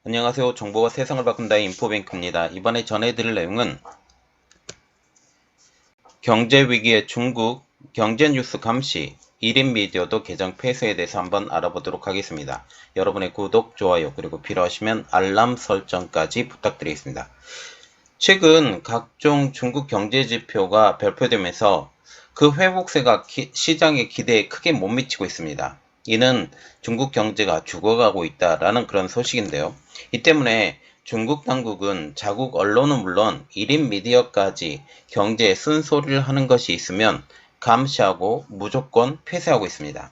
안녕하세요. 정보가 세상을 바꾼다의 인포뱅크입니다. 이번에 전해드릴 내용은 경제위기의 중국 경제뉴스 감시 1인 미디어도 계정 폐쇄에 대해서 한번 알아보도록 하겠습니다. 여러분의 구독, 좋아요, 그리고 필요하시면 알람 설정까지 부탁드리겠습니다. 최근 각종 중국 경제지표가 발표되면서 그 회복세가 시장의 기대에 크게 못 미치고 있습니다. 이는 중국 경제가 죽어가고 있다라는 그런 소식인데요. 이 때문에 중국 당국은 자국 언론은 물론 1인 미디어까지 경제에 쓴소리를 하는 것이 있으면 감시하고 무조건 폐쇄하고 있습니다.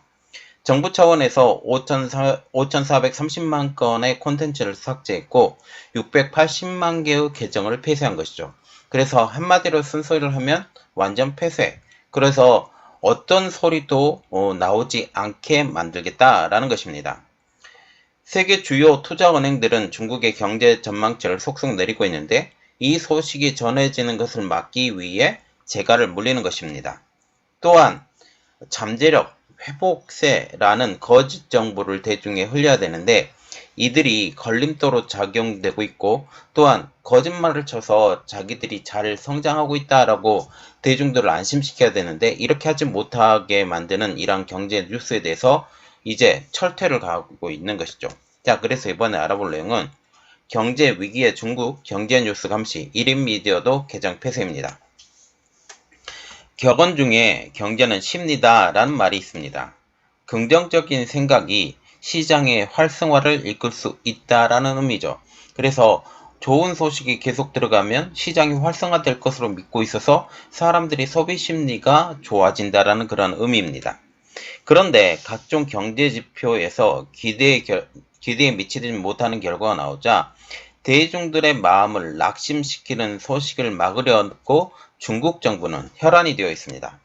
정부 차원에서 5,430만 건의 콘텐츠를 삭제했고 680만 개의 계정을 폐쇄한 것이죠. 그래서 한마디로 쓴소리를 하면 완전 폐쇄. 그래서 어떤 소리도 나오지 않게 만들겠다라는 것입니다. 세계 주요 투자은행들은 중국의 경제 전망치를 속속 내리고 있는데 이 소식이 전해지는 것을 막기 위해 재갈을 물리는 것입니다. 또한 잠재력, 회복세라는 거짓 정보를 대중에 흘려야 되는데 이들이 걸림돌로 작용되고 있고 또한 거짓말을 쳐서 자기들이 잘 성장하고 있다라고 대중들을 안심시켜야 되는데 이렇게 하지 못하게 만드는 이러한 경제 뉴스에 대해서 이제 철퇴를 가하고 있는 것이죠. 자, 그래서 이번에 알아볼 내용은 경제 위기의 중국 경제 뉴스 감시 1인 미디어도 계정 폐쇄입니다. 격언 중에 경제는 심리다 라는 말이 있습니다. 긍정적인 생각이 시장의 활성화를 이끌 수 있다라는 의미죠. 그래서 좋은 소식이 계속 들어가면 시장이 활성화될 것으로 믿고 있어서 사람들이 소비 심리가 좋아진다라는 그런 의미입니다. 그런데 각종 경제 지표에서 기대에 미치지 못하는 결과가 나오자 대중들의 마음을 낙심시키는 소식을 막으려고 중국 정부는 혈안이 되어 있습니다.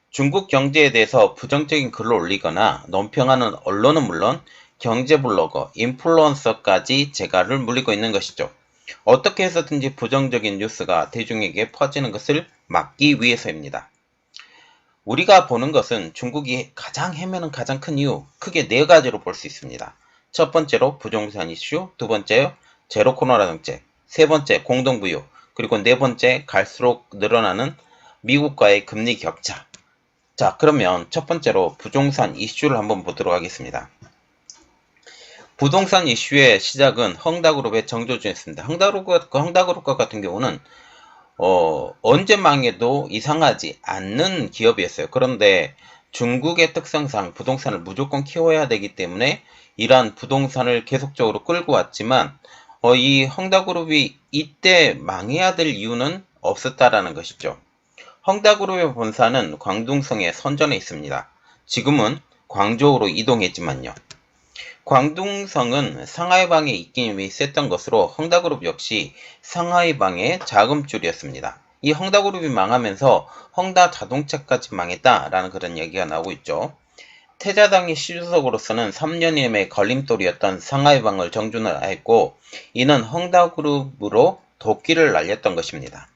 중국 경제에 대해서 부정적인 글을 올리거나 논평하는 언론은 물론 경제 블로거, 인플루언서까지 재갈을 물리고 있는 것이죠. 어떻게 해서든지 부정적인 뉴스가 대중에게 퍼지는 것을 막기 위해서입니다. 우리가 보는 것은 중국이 가장 헤매는 가장 큰 이유, 크게 네 가지로 볼 수 있습니다. 첫 번째로 부동산 이슈, 두 번째요 제로 코로나 정책, 세 번째 공동부유, 그리고 네 번째 갈수록 늘어나는 미국과의 금리 격차. 자, 그러면 첫 번째로 부동산 이슈를 한번 보도록 하겠습니다. 부동산 이슈의 시작은 헝다그룹의 정조주였습니다. 헝다그룹 같은 경우는 언제 망해도 이상하지 않는 기업이었어요. 그런데 중국의 특성상 부동산을 무조건 키워야 되기 때문에 이러한 부동산을 계속적으로 끌고 왔지만 이 헝다그룹이 이때 망해야 될 이유는 없었다라는 것이죠. 헝다그룹의 본사는 광둥성의 선전에 있습니다. 지금은 광저우로 이동했지만요. 광둥성은 상하이방에 있긴 왜 있었던 것으로 헝다그룹 역시 상하이방의 자금줄이었습니다. 이 헝다그룹이 망하면서 헝다 자동차까지 망했다라는 그런 얘기가 나오고 있죠. 태자당의 시주석으로서는 3년임의 걸림돌이었던 상하이방을 정준하였고 이는 헝다그룹으로 도끼를 날렸던 것입니다.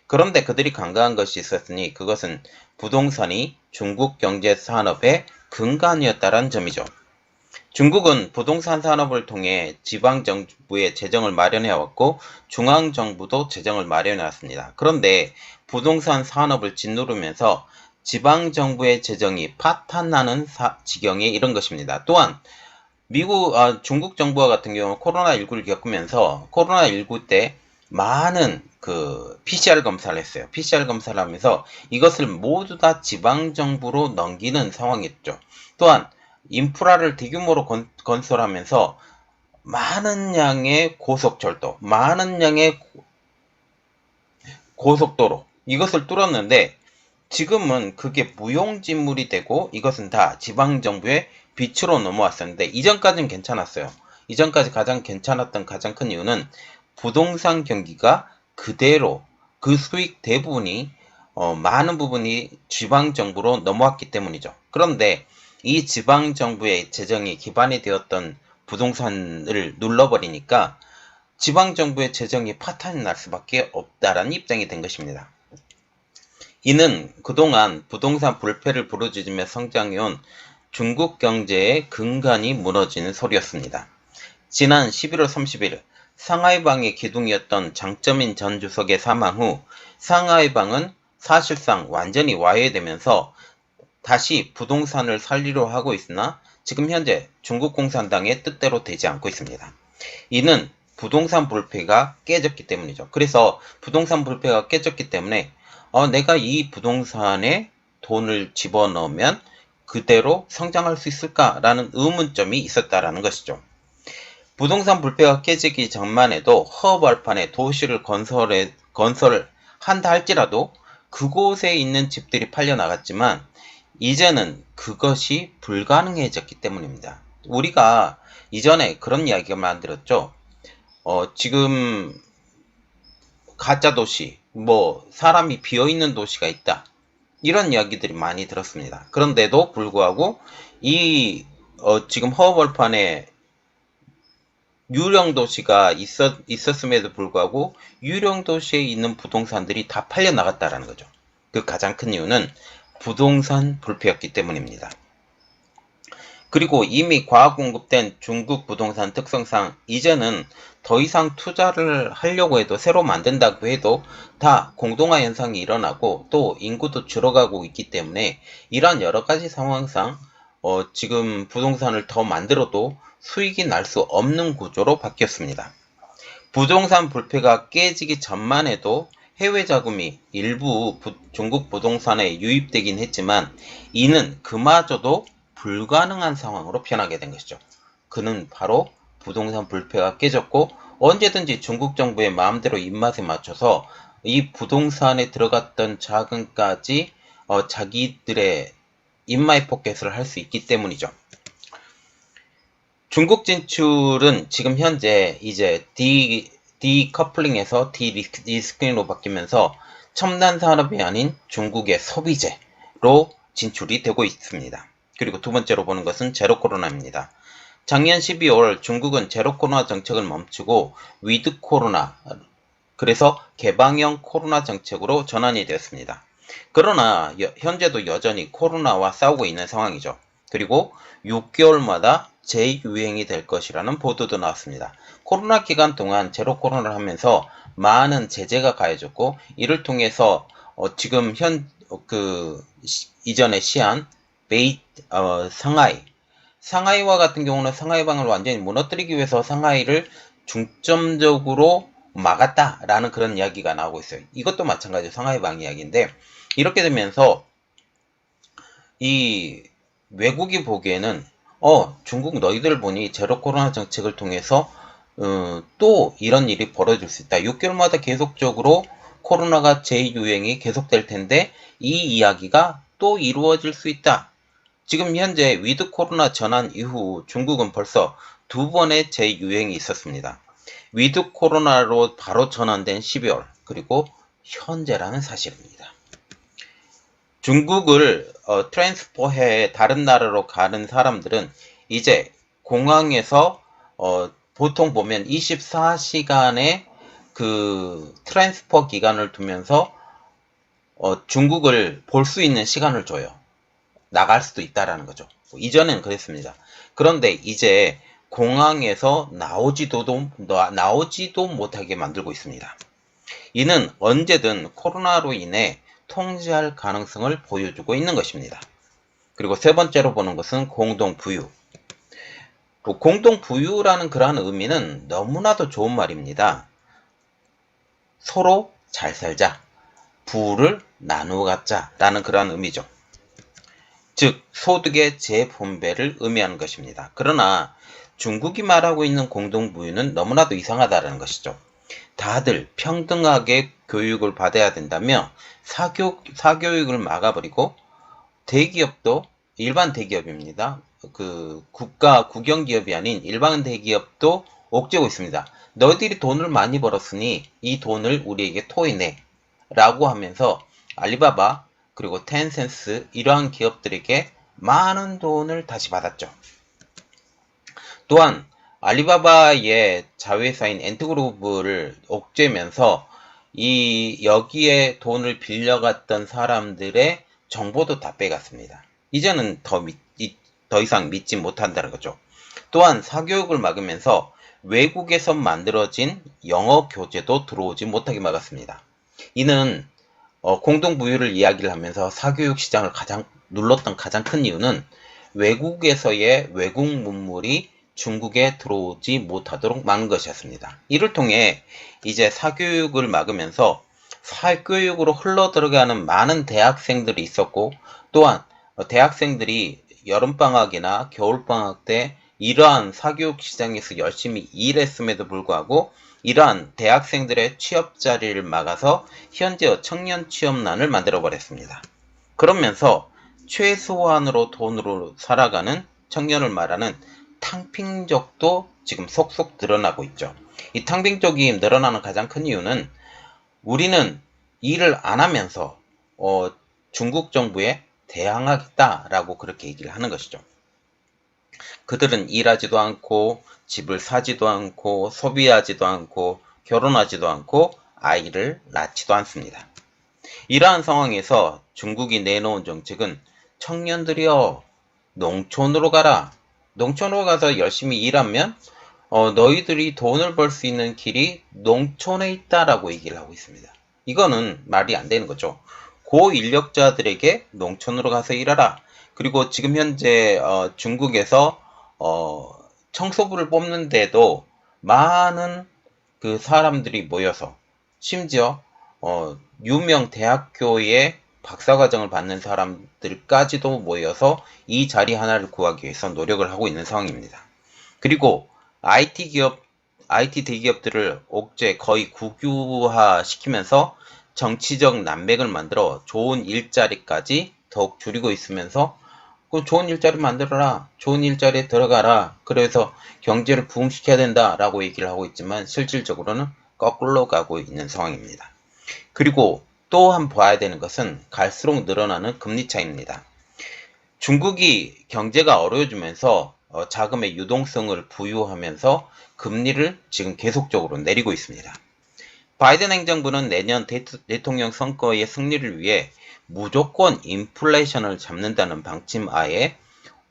그런데 그들이 간과한 것이 있었으니 그것은 부동산이 중국 경제 산업의 근간이었다는 점이죠. 중국은 부동산 산업을 통해 지방정부의 재정을 마련해왔고 중앙정부도 재정을 마련해왔습니다. 그런데 부동산 산업을 짓누르면서 지방정부의 재정이 파탄나는 지경에 이른 것입니다. 또한 중국 정부와 같은 경우 코로나19를 겪으면서 코로나19 때 많은 PCR 검사를 했어요. PCR 검사를 하면서 이것을 모두 다 지방정부로 넘기는 상황이었죠. 또한 인프라를 대규모로 건설하면서 많은 양의 고속철도, 많은 양의 고속도로 이것을 뚫었는데 지금은 그게 무용지물이 되고 이것은 다 지방정부의 빛으로 넘어왔었는데 이전까지는 괜찮았어요. 이전까지 가장 괜찮았던 가장 큰 이유는 부동산 경기가 그대로 그 수익 대부분이 많은 부분이 지방정부로 넘어왔기 때문이죠. 그런데 이 지방정부의 재정이 기반이 되었던 부동산을 눌러버리니까 지방정부의 재정이 파탄이 날 수밖에 없다라는 입장이 된 것입니다. 이는 그동안 부동산 불패를 부르짖으며 성장해온 중국 경제의 근간이 무너지는 소리였습니다. 지난 11월 30일 상하이방의 기둥이었던 장쩌민 전 주석의 사망 후 상하이방은 사실상 완전히 와해되면서 다시 부동산을 살리려 하고 있으나 지금 현재 중국 공산당의 뜻대로 되지 않고 있습니다. 이는 부동산 불패가 깨졌기 때문이죠. 그래서 부동산 불패가 깨졌기 때문에 내가 이 부동산에 돈을 집어넣으면 그대로 성장할 수 있을까라는 의문점이 있었다라는 것이죠. 부동산 불패가 깨지기 전만 해도 허벌판에 도시를 건설한다 할지라도 그곳에 있는 집들이 팔려나갔지만 이제는 그것이 불가능해졌기 때문입니다. 우리가 이전에 그런 이야기가 만들었죠. 지금 가짜 도시, 사람이 비어있는 도시가 있다. 이런 이야기들이 많이 들었습니다. 그런데도 불구하고 지금 허벌판에 유령 도시가 있었음에도 불구하고 유령 도시에 있는 부동산들이 다 팔려 나갔다라는 거죠. 그 가장 큰 이유는 부동산 불패였기 때문입니다. 그리고 이미 과학 공급된 중국 부동산 특성상 이제는 더 이상 투자를 하려고 해도 새로 만든다고 해도 다 공동화 현상이 일어나고 또 인구도 줄어가고 있기 때문에 이러한 여러 가지 상황상 지금 부동산을 더 만들어도 수익이 날 수 없는 구조로 바뀌었습니다. 부동산 불패가 깨지기 전만 해도 해외 자금이 일부 중국 부동산에 유입되긴 했지만 이는 그마저도 불가능한 상황으로 변하게 된 것이죠. 그는 바로 부동산 불패가 깨졌고 언제든지 중국 정부의 마음대로 입맛에 맞춰서 이 부동산에 들어갔던 자금까지 자기들의 인마이 포켓을 할 수 있기 때문이죠. 중국 진출은 지금 현재 이제 디커플링에서 디리스킹으로 바뀌면서 첨단 산업이 아닌 중국의 소비재로 진출이 되고 있습니다. 그리고 두 번째로 보는 것은 제로 코로나입니다. 작년 12월 중국은 제로 코로나 정책을 멈추고 위드 코로나, 그래서 개방형 코로나 정책으로 전환이 되었습니다. 그러나 현재도 여전히 코로나와 싸우고 있는 상황이죠. 그리고 6개월마다 재유행이 될 것이라는 보도도 나왔습니다. 코로나 기간 동안 제로 코로나를 하면서 많은 제재가 가해졌고 이를 통해서 지금 이전에 시한 상하이와 같은 경우는 상하이방을 완전히 무너뜨리기 위해서 상하이를 중점적으로 막았다라는 그런 이야기가 나오고 있어요. 이것도 마찬가지로 상하이방 이야기인데 이렇게 되면서 이 외국이 보기에는 중국 너희들 보니 제로 코로나 정책을 통해서 또 이런 일이 벌어질 수 있다. 6개월마다 계속적으로 코로나가 재유행이 계속될 텐데 이 이야기가 또 이루어질 수 있다. 지금 현재 위드 코로나 전환 이후 중국은 벌써 2번의 재유행이 있었습니다. 위드 코로나로 바로 전환된 12월 그리고 현재라는 사실입니다. 중국을 트랜스퍼해 다른 나라로 가는 사람들은 이제 공항에서 보통 보면 24시간의 그 트랜스퍼 기간을 두면서 중국을 볼 수 있는 시간을 줘요. 나갈 수도 있다라는 거죠. 이전엔 그랬습니다. 그런데 이제 공항에서 나오지도 못하게 만들고 있습니다. 이는 언제든 코로나로 인해 통제할 가능성을 보여주고 있는 것입니다. 그리고 세 번째로 보는 것은 공동부유. 공동부유라는 그러한 의미는 너무나도 좋은 말입니다. 서로 잘 살자, 부를 나누어 갖자라는 그러한 의미죠. 즉 소득의 재분배를 의미하는 것입니다. 그러나 중국이 말하고 있는 공동부유는 너무나도 이상하다는 것이죠. 다들 평등하게 교육을 받아야 된다며 사교육을 막아버리고 대기업도 일반 대기업입니다. 국영기업이 아닌 일반 대기업도 옥죄고 있습니다. 너희들이 돈을 많이 벌었으니 이 돈을 우리에게 토해내 라고 하면서 알리바바 그리고 텐센스 이러한 기업들에게 많은 돈을 다시 받았죠. 또한 알리바바의 자회사인 엔트그룹을 옥죄면서 여기에 돈을 빌려갔던 사람들의 정보도 다 빼갔습니다. 이제는 더 이상 믿지 못한다는 거죠. 또한 사교육을 막으면서 외국에서 만들어진 영어 교재도 들어오지 못하게 막았습니다. 이는 공동부유를 이야기를 하면서 사교육 시장을 눌렀던 가장 큰 이유는 외국에서의 외국 문물이 중국에 들어오지 못하도록 막는 것이었습니다. 이를 통해 이제 사교육을 막으면서 사교육으로 흘러들어가는 많은 대학생들이 있었고, 또한 대학생들이 여름방학이나 겨울방학 때 이러한 사교육 시장에서 열심히 일했음에도 불구하고 이러한 대학생들의 취업 자리를 막아서 현재 청년 취업난을 만들어 버렸습니다. 그러면서 최소한으로 돈으로 살아가는 청년을 말하는 탕핑족도 지금 속속 늘어나고 있죠. 이 탕핑족이 늘어나는 가장 큰 이유는 우리는 일을 안 하면서 중국 정부에 대항하겠다라고 그렇게 얘기를 하는 것이죠. 그들은 일하지도 않고 집을 사지도 않고 소비하지도 않고 결혼하지도 않고 아이를 낳지도 않습니다. 이러한 상황에서 중국이 내놓은 정책은 청년들이여 농촌으로 가라. 농촌으로 가서 열심히 일하면 너희들이 돈을 벌 수 있는 길이 농촌에 있다라고 얘기를 하고 있습니다. 이거는 말이 안 되는 거죠. 고인력자들에게 농촌으로 가서 일하라. 그리고 지금 현재 중국에서 청소부를 뽑는데도 많은 그 사람들이 모여서 심지어 유명 대학교의 박사과정을 받는 사람들까지도 모여서 이 자리 하나를 구하기 위해서 노력을 하고 있는 상황입니다. 그리고 IT 대기업들을 옥죄 거의 국유화 시키면서 정치적 난맥을 만들어 좋은 일자리까지 더욱 줄이고 있으면서 그 좋은 일자리 만들어라. 좋은 일자리에 들어가라. 그래서 경제를 부흥시켜야 된다라고 얘기를 하고 있지만 실질적으로는 거꾸로 가고 있는 상황입니다. 그리고 또 한 봐야 되는 것은 갈수록 늘어나는 금리 차이입니다. 중국이 경제가 어려워지면서 자금의 유동성을 부유하면서 금리를 지금 계속적으로 내리고 있습니다. 바이든 행정부는 내년 대통령 선거의 승리를 위해 무조건 인플레이션을 잡는다는 방침하에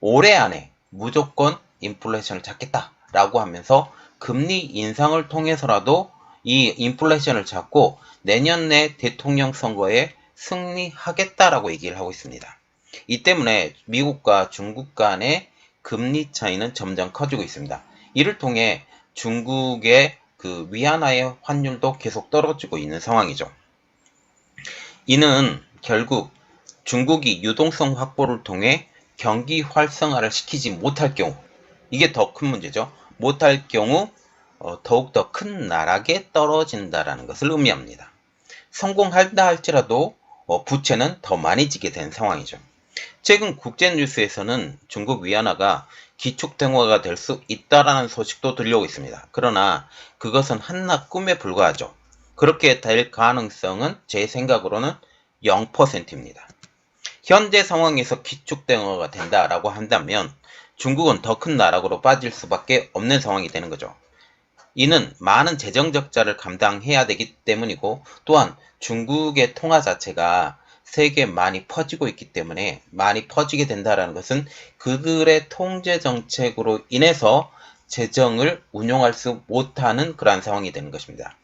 올해 안에 무조건 인플레이션을 잡겠다라고 하면서 금리 인상을 통해서라도 이 인플레이션을 잡고 내년 내 대통령 선거에 승리하겠다라고 얘기를 하고 있습니다. 이 때문에 미국과 중국 간의 금리 차이는 점점 커지고 있습니다. 이를 통해 중국의 그 위안화의 환율도 계속 떨어지고 있는 상황이죠. 이는 결국 중국이 유동성 확보를 통해 경기 활성화를 시키지 못할 경우, 이게 더 큰 문제죠. 못할 경우 더욱더 큰 나락에 떨어진다라는 것을 의미합니다. 성공한다 할지라도 부채는 더 많이 지게 된 상황이죠. 최근 국제뉴스에서는 중국 위안화가 기축통화가 될 수 있다라는 소식도 들려오고 있습니다. 그러나 그것은 한낱 꿈에 불과하죠. 그렇게 될 가능성은 제 생각으로는 0%입니다. 현재 상황에서 기축통화가 된다라고 한다면 중국은 더 큰 나락으로 빠질 수밖에 없는 상황이 되는 거죠. 이는 많은 재정 적자를 감당해야 되기 때문이고, 또한 중국의 통화 자체가 세계에 많이 퍼지고 있기 때문에 많이 퍼지게 된다는 것은 그들의 통제 정책으로 인해서 재정을 운용할 수 못하는 그러한 상황이 되는 것입니다.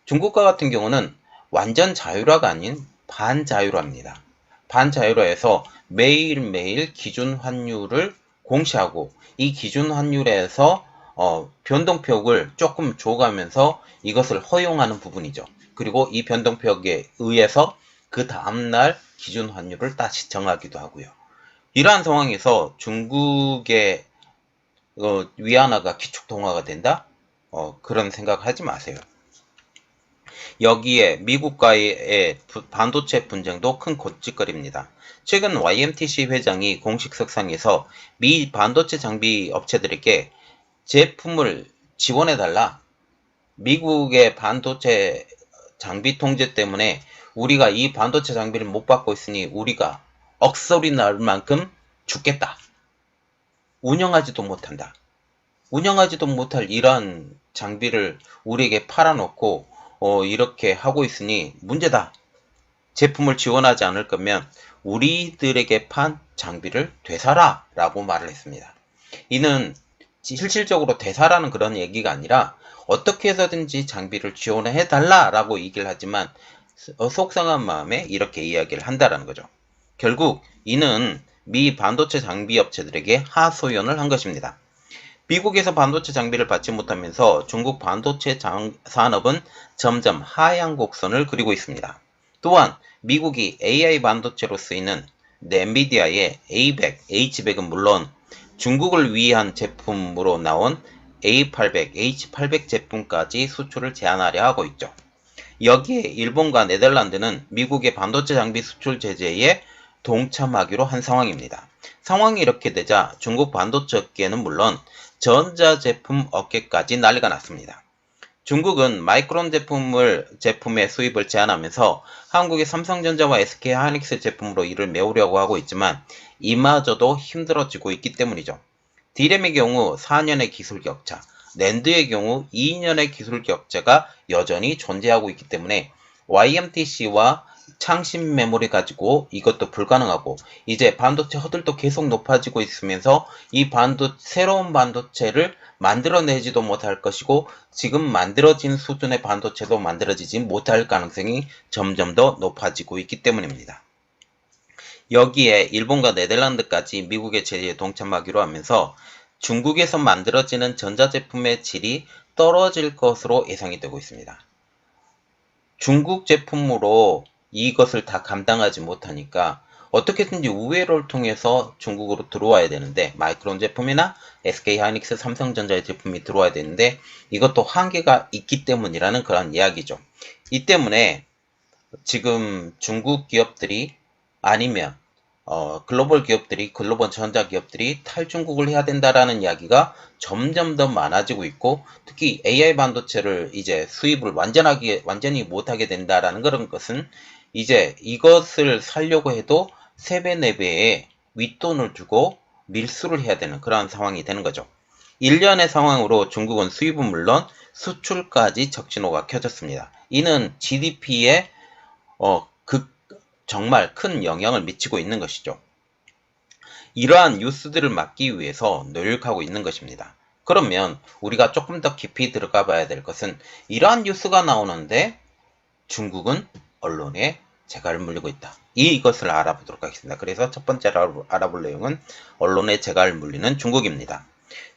중국과 같은 경우는 완전 자유화가 아닌 반자유화입니다. 반자유화에서 매일매일 기준 환율을 공시하고 이 기준 환율에서 변동폭을 조금 줘가면서 이것을 허용하는 부분이죠. 그리고 이 변동폭에 의해서 그 다음날 기준 환율을 다시 정하기도 하고요. 이러한 상황에서 중국의 위안화가 기축통화가 된다? 그런 생각하지 마세요. 여기에 미국과의 반도체 분쟁도 큰 고찌거리입니다. 최근 YMTC 회장이 공식 석상에서 미 반도체 장비 업체들에게 제품을 지원해달라. 미국의 반도체 장비 통제 때문에 우리가 이 반도체 장비를 못 받고 있으니 우리가 억소리 날 만큼 죽겠다. 운영하지도 못한다. 운영하지도 못할 이러한 장비를 우리에게 팔아놓고 이렇게 하고 있으니 문제다. 제품을 지원하지 않을 거면 우리들에게 판 장비를 되살아 라고 말을 했습니다. 이는 실질적으로 대사라는 그런 얘기가 아니라 어떻게 해서든지 장비를 지원해 달라라고 얘기를 하지만 속상한 마음에 이렇게 이야기를 한다라는 거죠. 결국 이는 미 반도체 장비 업체들에게 하소연을 한 것입니다. 미국에서 반도체 장비를 받지 못하면서 중국 반도체 산업은 점점 하향 곡선을 그리고 있습니다. 또한 미국이 AI 반도체로 쓰이는 엔비디아의 A100, H100은 물론 중국을 위한 제품으로 나온 A800, H800 제품까지 수출을 제한하려 하고 있죠. 여기에 일본과 네덜란드는 미국의 반도체 장비 수출 제재에 동참하기로 한 상황입니다. 상황이 이렇게 되자 중국 반도체 업계는 물론 전자제품 업계까지 난리가 났습니다. 중국은 마이크론 제품의 수입을 제한하면서 한국의 삼성전자와 SK하이닉스 제품으로 이를 메우려고 하고 있지만 이마저도 힘들어지고 있기 때문이죠. D램의 경우 4년의 기술 격차, 낸드의 경우 2년의 기술 격차가 여전히 존재하고 있기 때문에 YMTC와 창신 메모리 가지고 이것도 불가능하고 이제 반도체 허들도 계속 높아지고 있으면서 이 새로운 반도체를 만들어내지도 못할 것이고 지금 만들어진 수준의 반도체도 만들어지지 못할 가능성이 점점 더 높아지고 있기 때문입니다. 여기에 일본과 네덜란드까지 미국의 제재에 동참하기로 하면서 중국에서 만들어지는 전자제품의 질이 떨어질 것으로 예상이 되고 있습니다. 중국 제품으로 이것을 다 감당하지 못하니까 어떻게든지 우회로를 통해서 중국으로 들어와야 되는데 마이크론 제품이나 SK하이닉스, 삼성전자의 제품이 들어와야 되는데 이것도 한계가 있기 때문이라는 그런 이야기죠. 이 때문에 지금 중국 기업들이 아니면 글로벌 전자 기업들이 탈중국을 해야 된다라는 이야기가 점점 더 많아지고 있고 특히 AI 반도체를 이제 수입을 완전히 못하게 된다라는 그런 것은 이제 이것을 살려고 해도 3배, 4배의 윗돈을 주고 밀수를 해야 되는 그런 상황이 되는 거죠. 1년의 상황으로 중국은 수입은 물론 수출까지 적신호가 켜졌습니다. 이는 GDP에 정말 큰 영향을 미치고 있는 것이죠. 이러한 뉴스들을 막기 위해서 노력하고 있는 것입니다. 그러면 우리가 조금 더 깊이 들어가 봐야 될 것은 이러한 뉴스가 나오는데 중국은 언론에 재갈을 물리고 있다. 이것을 알아보도록 하겠습니다. 그래서 첫 번째 알아볼 내용은 언론에 재갈을 물리는 중국입니다.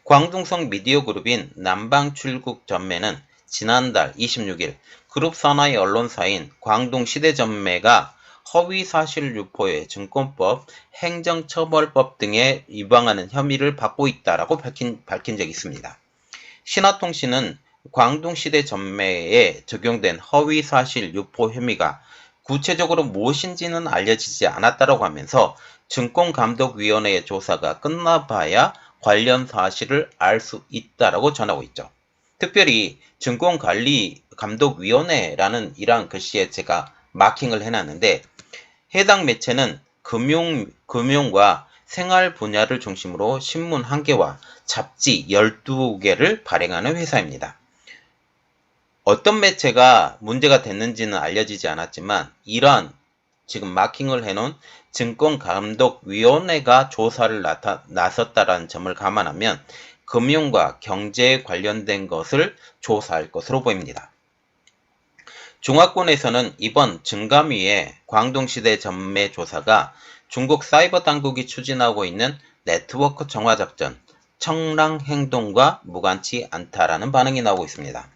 광둥성 미디어 그룹인 남방출국 전매는 지난달 26일 그룹 산하의 언론사인 광둥시대전매가 허위사실 유포에 증권법, 행정처벌법 등에 위반하는 혐의를 받고 있다라고 밝힌 적이 있습니다. 신화통신은 광둥시대전매에 적용된 허위사실 유포 혐의가 구체적으로 무엇인지는 알려지지 않았다고 하면서 증권감독위원회의 조사가 끝나봐야 관련 사실을 알 수 있다라고 전하고 있죠. 특별히 증권관리감독위원회라는 이러한 글씨에 제가 마킹을 해놨는데 해당 매체는 금융과 생활 분야를 중심으로 신문 1개와 잡지 12개를 발행하는 회사입니다. 어떤 매체가 문제가 됐는지는 알려지지 않았지만 이러한 지금 마킹을 해놓은 증권감독위원회가 조사를 나섰다는 점을 감안하면 금융과 경제에 관련된 것을 조사할 것으로 보입니다. 중화권에서는 이번 증감위의 광둥시대 전매 조사가 중국 사이버 당국이 추진하고 있는 네트워크 정화작전, 청랑행동과 무관치 않다라는 반응이 나오고 있습니다.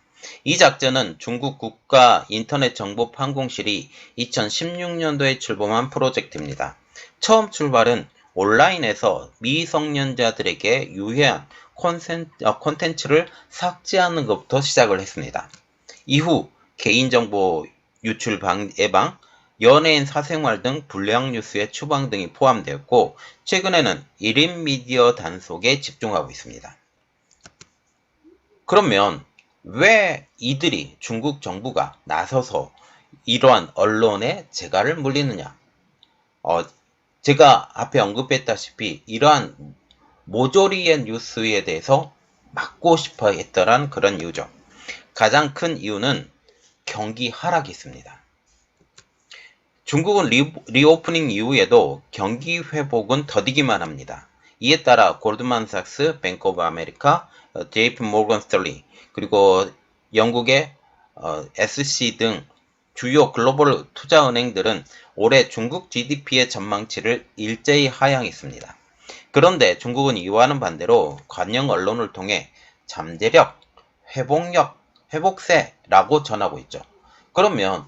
이 작전은 중국 국가인터넷정보판공실이 2016년도에 출범한 프로젝트입니다. 처음 출발은 온라인에서 미성년자들에게 유해한 콘텐츠를 삭제하는 것부터 시작을 했습니다. 이후 개인정보 유출 예방, 연예인 사생활 등 불량 뉴스의 추방 등이 포함되었고 최근에는 1인 미디어 단속에 집중하고 있습니다. 그러면 왜 이들이 중국 정부가 나서서 이러한 언론에 재갈을 물리느냐? 제가 앞에 언급했다시피 이러한 모조리의 뉴스에 대해서 막고 싶어 했더란 그런 이유죠. 가장 큰 이유는 경기 하락이 있습니다. 중국은 리오프닝 이후에도 경기 회복은 더디기만 합니다. 이에 따라 골드만삭스, 뱅크 오브 아메리카, JP 모건 스털리, 그리고 영국의 SC 등 주요 글로벌 투자은행들은 올해 중국 GDP의 전망치를 일제히 하향했습니다. 그런데 중국은 이와는 반대로 관영 언론을 통해 잠재력, 회복력, 회복세라고 전하고 있죠. 그러면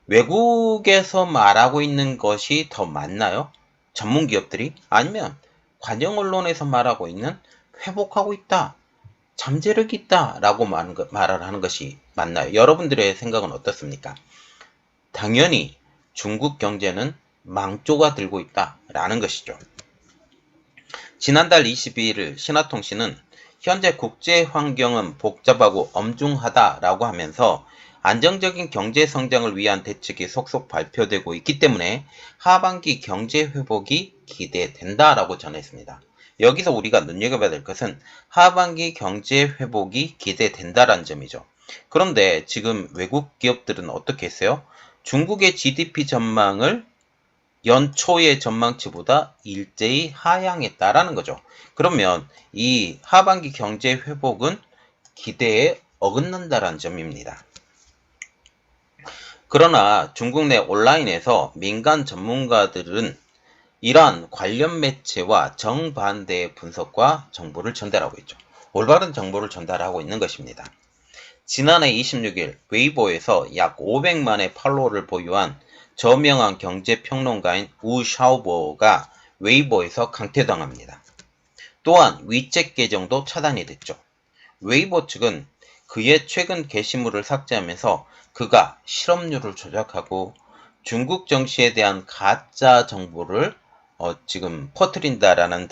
외국에서 말하고 있는 것이 더 맞나요? 전문 기업들이? 아니면 관영 언론에서 말하고 있는 회복하고 있다, 잠재력이 있다 라고 말을 하는 것이 맞나요? 여러분들의 생각은 어떻습니까? 당연히 중국 경제는 망조가 들고 있다라는 것이죠. 지난달 22일 신화통신은 현재 국제 환경은 복잡하고 엄중하다라고 하면서 안정적인 경제 성장을 위한 대책이 속속 발표되고 있기 때문에 하반기 경제 회복이 기대된다라고 전했습니다. 여기서 우리가 눈여겨봐야 될 것은 하반기 경제 회복이 기대된다라는 점이죠. 그런데 지금 외국 기업들은 어떻게 했어요? 중국의 GDP 전망을 연초의 전망치보다 일제히 하향했다라는 거죠. 그러면 이 하반기 경제 회복은 기대에 어긋난다라는 점입니다. 그러나 중국 내 온라인에서 민간 전문가들은 이러한 관련 매체와 정반대의 분석과 정보를 전달하고 있죠. 올바른 정보를 전달하고 있는 것입니다. 지난해 26일 웨이보에서 약 500만의 팔로워를 보유한 저명한 경제평론가인 우 샤오보가 웨이보에서 강퇴당합니다. 또한 위챗 계정도 차단이 됐죠. 웨이보 측은 그의 최근 게시물을 삭제하면서 그가 실업률을 조작하고 중국 정치에 대한 가짜 정보를 지금 퍼뜨린다라는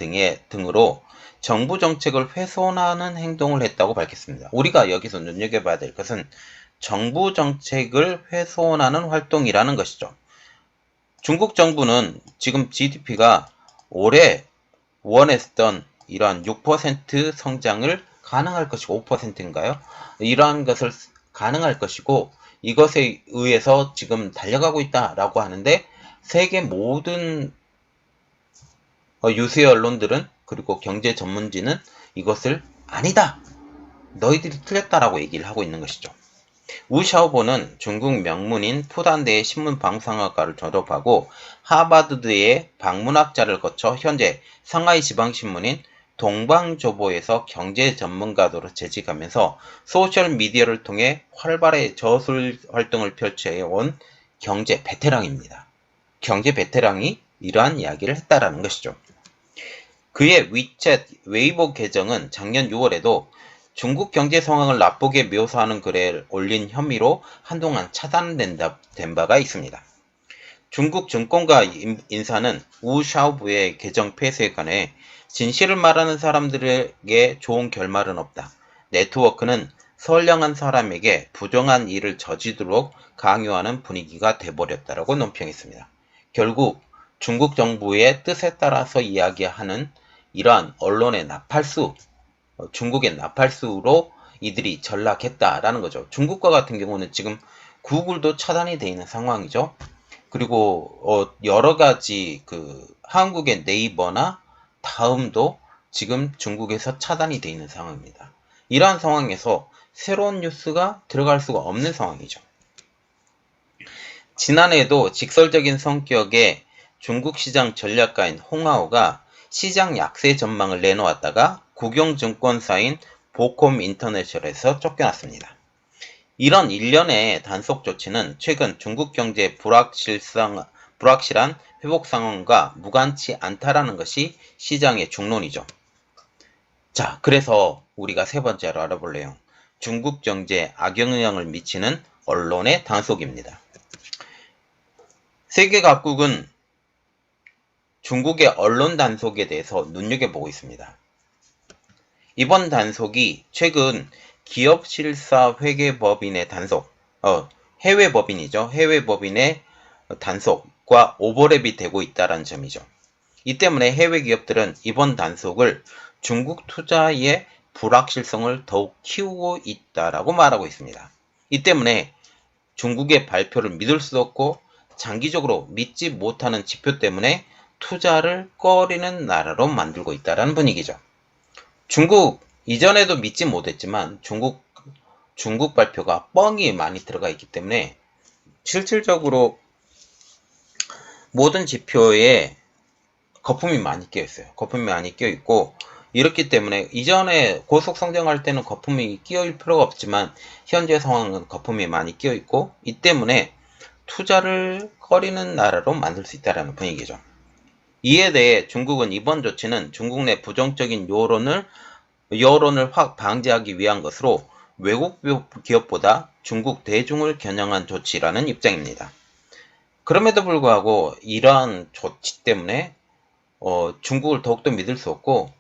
등으로 정부 정책을 훼손하는 행동을 했다고 밝혔습니다. 우리가 여기서 눈여겨봐야 될 것은 정부 정책을 훼손하는 활동이라는 것이죠. 중국 정부는 지금 GDP가 올해 원했던 이러한 6% 성장을 가능할 것이고 5%인가요? 이러한 것을 가능할 것이고 이것에 의해서 지금 달려가고 있다라고 하는데 세계 모든 유수의 언론들은 그리고 경제 전문지는 이것을 아니다, 너희들이 틀렸다라고 얘기를 하고 있는 것이죠. 우 샤오보는 중국 명문인 푸단대의 신문방송학과를 졸업하고 하버드의 방문학자를 거쳐 현재 상하이 지방신문인 동방조보에서 경제 전문가로 재직하면서 소셜미디어를 통해 활발히 저술 활동을 펼쳐온 경제 베테랑입니다. 경제 베테랑이 이러한 이야기를 했다라는 것이죠. 그의 위챗 웨이보 계정은 작년 6월에도 중국 경제 상황을 나쁘게 묘사하는 글을 올린 혐의로 한동안 차단된 바가 있습니다. 중국 증권가 인사는 우 샤오부의 계정 폐쇄에 관해 진실을 말하는 사람들에게 좋은 결말은 없다. 네트워크는 선량한 사람에게 부정한 일을 저지르도록 강요하는 분위기가 돼버렸다라고 논평했습니다. 결국 중국 정부의 뜻에 따라서 이야기하는 이러한 언론의 나팔수, 중국의 나팔수로 이들이 전락했다라는 거죠. 중국과 같은 경우는 지금 구글도 차단이 되어 있는 상황이죠. 그리고 여러 가지 한국의 네이버나 다음도 지금 중국에서 차단이 되어 있는 상황입니다. 이러한 상황에서 새로운 뉴스가 들어갈 수가 없는 상황이죠. 지난해에도 직설적인 성격의 중국 시장 전략가인 홍하오가 시장 약세 전망을 내놓았다가 국영증권사인 보콤 인터내셔널에서 쫓겨났습니다. 이런 일련의 단속 조치는 최근 중국 경제의 불확실한 회복 상황과 무관치 않다라는 것이 시장의 중론이죠. 자, 그래서 우리가 세 번째로 알아볼래요. 중국 경제에 악영향을 미치는 언론의 단속입니다. 세계 각국은 중국의 언론 단속에 대해서 눈여겨보고 있습니다. 이번 단속이 최근 기업실사회계법인의 단속, 해외법인이죠. 해외법인의 단속과 오버랩이 되고 있다는 점이죠. 이 때문에 해외 기업들은 이번 단속을 중국 투자의 불확실성을 더욱 키우고 있다라고 말하고 있습니다. 이 때문에 중국의 발표를 믿을 수 없고 장기적으로 믿지 못하는 지표 때문에 투자를 꺼리는 나라로 만들고 있다는 분위기죠. 중국, 이전에도 믿지 못했지만 중국 발표가 뻥이 많이 들어가 있기 때문에 실질적으로 모든 지표에 거품이 많이 끼어 있어요. 거품이 많이 끼어 있고, 이렇기 때문에 이전에 고속 성장할 때는 거품이 끼어있을 필요가 없지만 현재 상황은 거품이 많이 끼어 있고, 이 때문에 투자를 꺼리는 나라로 만들 수 있다는 분위기죠. 이에 대해 중국은 이번 조치는 중국 내 부정적인 여론을 확 방지하기 위한 것으로 외국 기업보다 중국 대중을 겨냥한 조치라는 입장입니다. 그럼에도 불구하고 이러한 조치 때문에 중국을 더욱더 믿을 수 없고,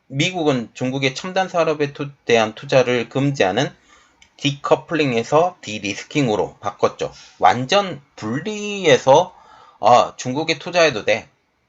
미국은 중국의 첨단 산업에 대한 투자를 금지하는 디커플링에서 디리스킹으로 바꿨죠. 완전 분리해서 중국에 투자해도 돼.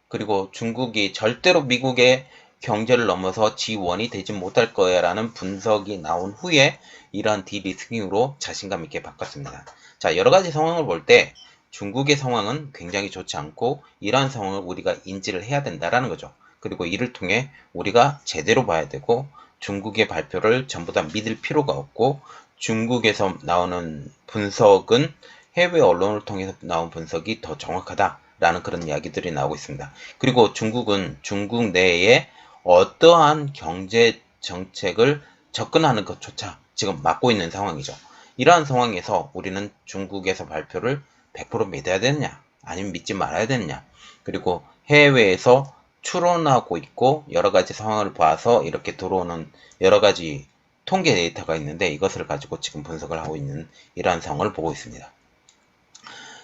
그리고 중국이 절대로 미국의 경제를 넘어서 지원이 되지 못할 거야 라는 분석이 나온 후에 이러한 디리스킹으로 자신감 있게 바꿨습니다. 자, 여러 가지 상황을 볼 때 중국의 상황은 굉장히 좋지 않고 이러한 상황을 우리가 인지를 해야 된다라는 거죠. 그리고 이를 통해 우리가 제대로 봐야 되고 중국의 발표를 전부 다 믿을 필요가 없고 중국에서 나오는 분석은 해외 언론을 통해서 나온 분석이 더 정확하다라는 그런 이야기들이 나오고 있습니다. 그리고 중국은 중국 내에 어떠한 경제 정책을 접근하는 것조차 지금 막고 있는 상황이죠. 이러한 상황에서 우리는 중국에서 발표를 100% 믿어야 되느냐 아니면 믿지 말아야 되느냐, 그리고 해외에서 추론하고 있고 여러 가지 상황을 봐서 이렇게 들어오는 여러 가지 통계 데이터가 있는데 이것을 가지고 지금 분석을 하고 있는 이러한 상황을 보고 있습니다.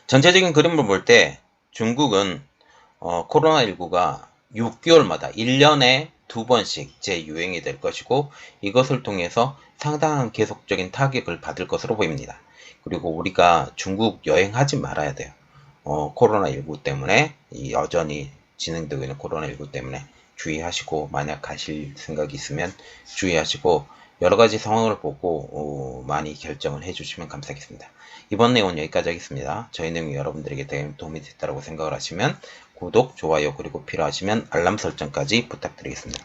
전체적인 그림을 볼 때 중국은 코로나19가 6개월마다 1년에 2번씩 재유행이 될 것이고 이것을 통해서 상당한 계속적인 타격을 받을 것으로 보입니다. 그리고 우리가 중국 여행하지 말아야 돼요. 코로나19 때문에 여전히 진행되고 있는 코로나19 때문에 주의하시고, 만약 가실 생각이 있으면 주의하시고 여러 가지 상황을 보고 많이 결정을 해주시면 감사하겠습니다. 이번 내용은 여기까지 하겠습니다. 저희 내용이 여러분들에게 도움이 됐다고 생각을 하시면 구독, 좋아요, 그리고 필요하시면 알람 설정까지 부탁드리겠습니다.